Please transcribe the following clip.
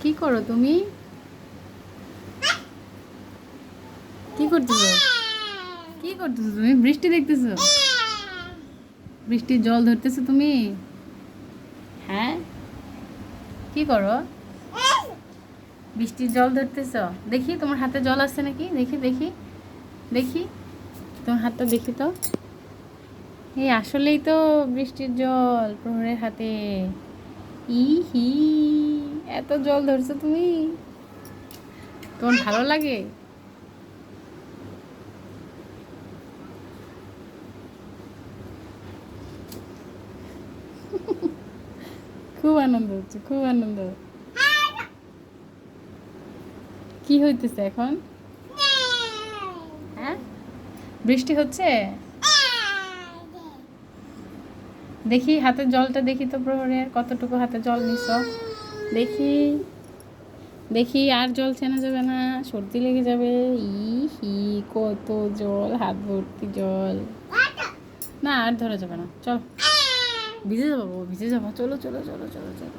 কি করো তুমি? কি করতেছো? কি করতেছো তুমি? বৃষ্টি দেখতেছো? বৃষ্টির জল ধরতেছো তুমি? হ্যাঁ, কি করো? বৃষ্টির জল ধরতেছো? দেখি তোমার হাতে জল আছে নাকি, দেখি দেখি দেখি তোমার হাতটা দেখি তো। এই আসলেই তো বৃষ্টির জল প্রহরের হাতে। ই হি, এত জল ধরছো তুমি? তোমার ভালো লাগে? খুব আনন্দ হচ্ছে, খুব আনন্দ। কি হইতেছে এখন? হ্যাঁ, বৃষ্টি হচ্ছে। দেখি হাতের জলটা দেখি তো, প্রহরের কতটুকু হাতে জল নিছ দেখি। দেখি আর জল ছেনা যাবে না, সর্দি লেগে যাবে। ই হি, কত জল, হাত ভর্তি জল। না আর ধরা যাবে না, চল। ভিজে যাবো বাবু, ভিজে যাবো, চলো চলো চলো চলো চলো।